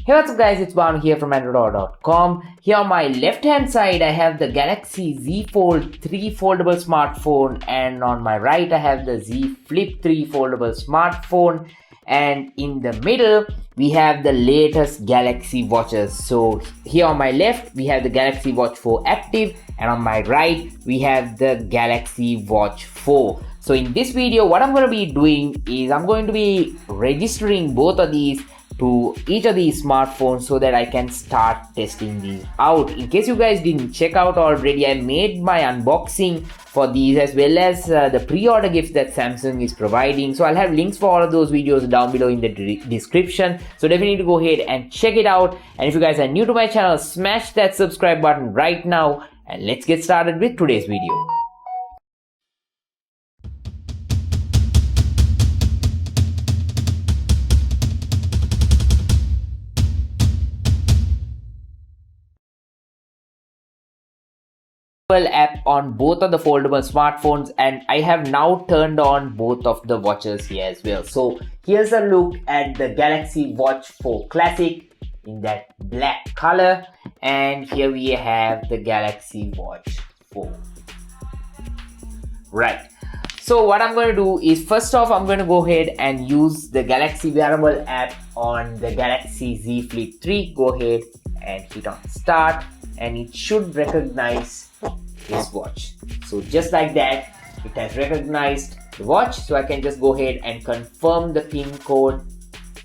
Hey, what's up guys, it's Banu here from androdollar.com. Here on my left hand side I have the Galaxy Z Fold 3 foldable smartphone, and on my right I have the Z Flip 3 foldable smartphone, and in the middle we have the latest Galaxy watches. So here on my left we have the Galaxy Watch 4 Active, and on my right we have the Galaxy Watch 4. So in this video what I'm going to be doing is I'm going to be registering both of these to each of these smartphones so that I can start testing these out. In case you guys didn't check out already, I made my unboxing for these as well as the pre-order gift that Samsung is providing. So I'll have links for all of those videos down below in the description. So definitely go ahead and check it out. And if you guys are new to my channel, smash that subscribe button right now. And let's get started with today's video. App on both of the foldable smartphones, and I have now turned on both of the watches here as well. So here's a look at the Galaxy Watch 4 Classic in that black color, and here we have the Galaxy Watch 4. Right, so what I'm going to do is first off I'm going to go ahead and use the Galaxy Wearable app on the Galaxy Z Flip 3. Go ahead and hit on start, and it should recognize this watch. So just like that, it has recognized the watch. So I can just go ahead and confirm the pin code,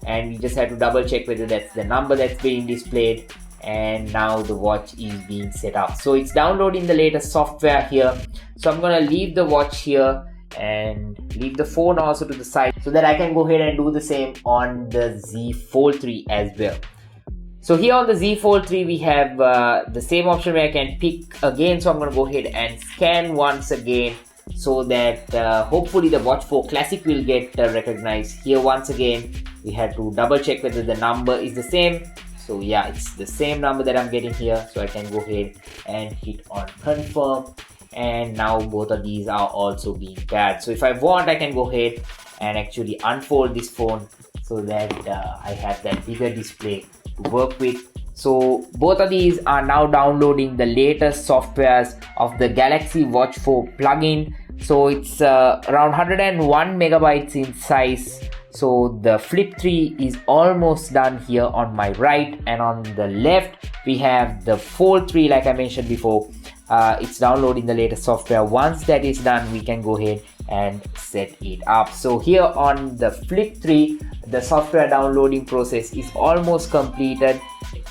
and we just have to double check whether that's the number that's being displayed. And now the watch is being set up. So it's downloading the latest software here. So I'm gonna leave the watch here and leave the phone also to the side so that I can go ahead and do the same on the Z Fold 3 as well. So here on the Z Fold 3 we have the same option where I can pick again. So I'm going to go ahead and scan once again so that hopefully the Watch 4 Classic will get recognized. Here once again we have to double check whether the number is the same. So yeah, it's the same number that I'm getting here. So I can go ahead and hit on confirm, and now both of these are also being paired. So if I want, I can go ahead and actually unfold this phone so that I have that bigger display to work with. So both of these are now downloading the latest softwares of the Galaxy Watch 4 plugin. So it's around 101 megabytes in size. So the Flip 3 is almost done here on my right, and on the left we have the Fold 3 like I mentioned before. It's downloading the latest software. Once that is done, we can go ahead and set it up. So here on the Flip 3, the software downloading process is almost completed.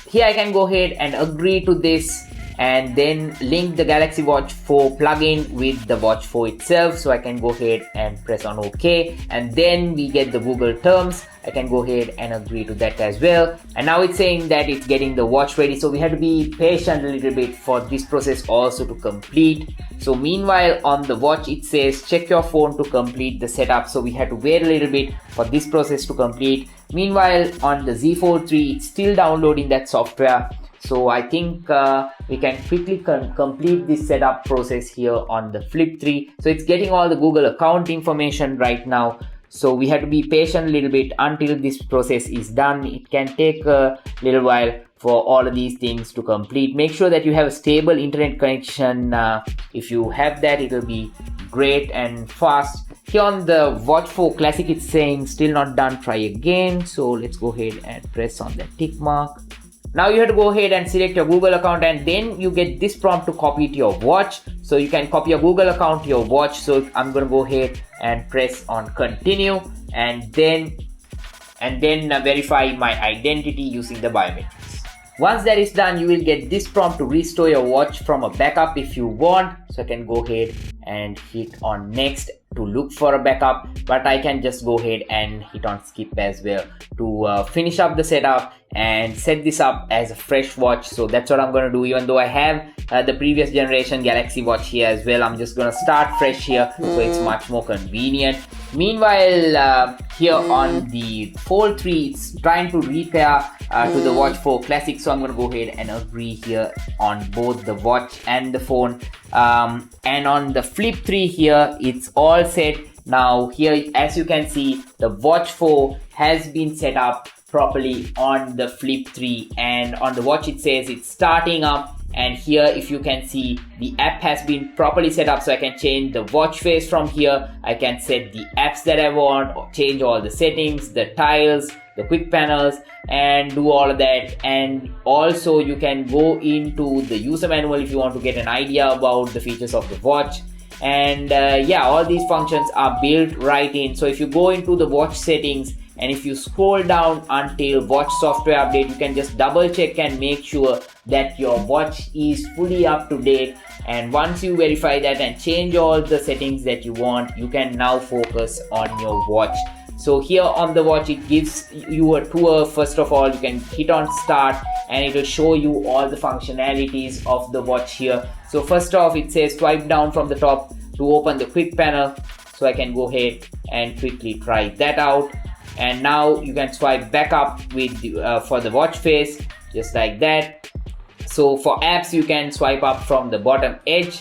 Here I can go ahead and agree to this and then link the Galaxy Watch 4 plugin with the Watch 4 itself. So I can go ahead and press on OK, and then we get the Google terms. I can go ahead and agree to that as well. And now it's saying that it's getting the watch ready. So we have to be patient a little bit for this process also to complete. So meanwhile on the watch it says check your phone to complete the setup. So we have to wait a little bit for this process to complete. Meanwhile on the Z Fold 3 it's still downloading that software. So I think we can quickly complete this setup process here on the Flip 3. So it's getting all the Google account information right now. So we have to be patient a little bit until this process is done. It can take a little while for all of these things to complete. Make sure that you have a stable internet connection. If you have that, it will be great and fast. Here on the Watch 4 Classic it's saying still not done, try again. So let's go ahead and press on that tick mark. Now you have to go ahead and select your Google account, and then you get this prompt to copy to your watch. So you can copy your Google account to your watch. So I'm going to go ahead and press on continue, and then verify my identity using the biometrics. Once that is done, you will get this prompt to restore your watch from a backup if you want. So I can go ahead and hit on next to look for a backup, but I can just go ahead and hit on skip as well to finish up the setup and set this up as a fresh watch. So that's what I'm going to do. Even though I have the previous generation Galaxy Watch here as well, I'm just going to start fresh here so it's much more convenient. Meanwhile here on the Fold 3 it's trying to repair to the Watch 4 Classic. So I'm going to go ahead and agree here on both the watch and the phone. And on the Flip 3 here it's all set. Now here as you can see the Watch 4 has been set up properly on the Flip 3, and on the watch it says it's starting up. And here, if you can see, the app has been properly set up, so I can change the watch face from here. I can set the apps that I want, or change all the settings, the tiles, the quick panels, and do all of that. And also you can go into the user manual if you want to get an idea about the features of the watch. And yeah, all these functions are built right in. So if you go into the watch settings and if you scroll down until watch software update, you can just double check and make sure that your watch is fully up to date. And once you verify that and change all the settings that you want, you can now focus on your watch. So here on the watch, it gives you a tour. First of all, you can hit on start and it will show you all the functionalities of the watch here. So first off, it says swipe down from the top to open the quick panel. So I can go ahead and quickly try that out. And now you can swipe back up with for the watch face, just like that. So for apps, you can swipe up from the bottom edge.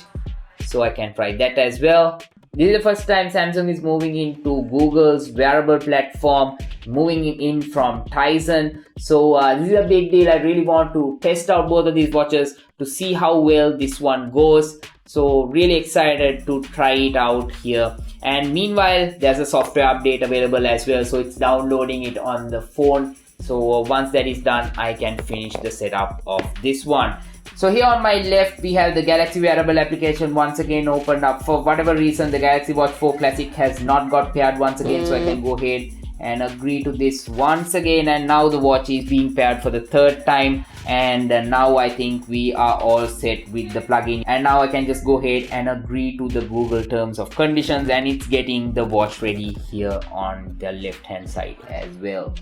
So I can try that as well. This is the first time Samsung is moving into Google's wearable platform, moving in from Tizen. So this is a big deal. I really want to test out both of these watches to see how well this one goes. So really excited to try it out here. And meanwhile, there's a software update available as well. So it's downloading it on the phone. So once that is done, I can finish the setup of this one. So here on my left, we have the Galaxy Wearable application once again opened up. For whatever reason, the Galaxy Watch 4 Classic has not got paired once again. So I can go ahead and agree to this once again. And now the watch is being paired for the third time. And now I think we are all set with the plugin. And now I can just go ahead and agree to the Google terms of conditions. And it's getting the watch ready here on the left hand side as well.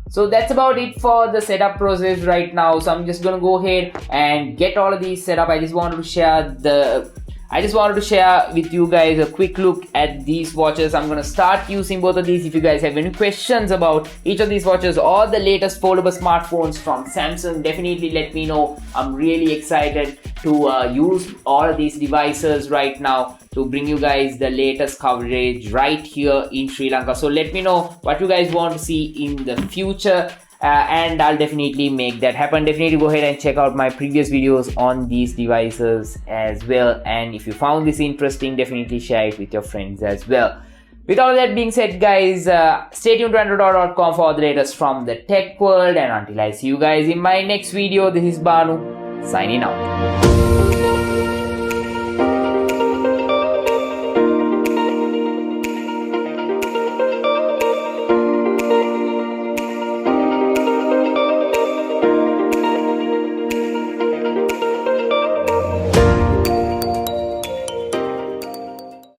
So that's about it for the setup process right now. So I'm just gonna go ahead and get all of these set up. I just wanted to share with you guys a quick look at these watches. I'm gonna start using both of these. If you guys have any questions about each of these watches or the latest foldable smartphones from Samsung, definitely let me know. I'm really excited to use all of these devices right now to bring you guys the latest coverage right here in Sri Lanka. So let me know what you guys want to see in the future, and I'll definitely make that happen. Definitely go ahead and check out my previous videos on these devices as well. And if you found this interesting, definitely share it with your friends as well. With all that being said, guys, stay tuned to androdollar.com for all the latest from the tech world. And until I see you guys in my next video, this is Banu signing out.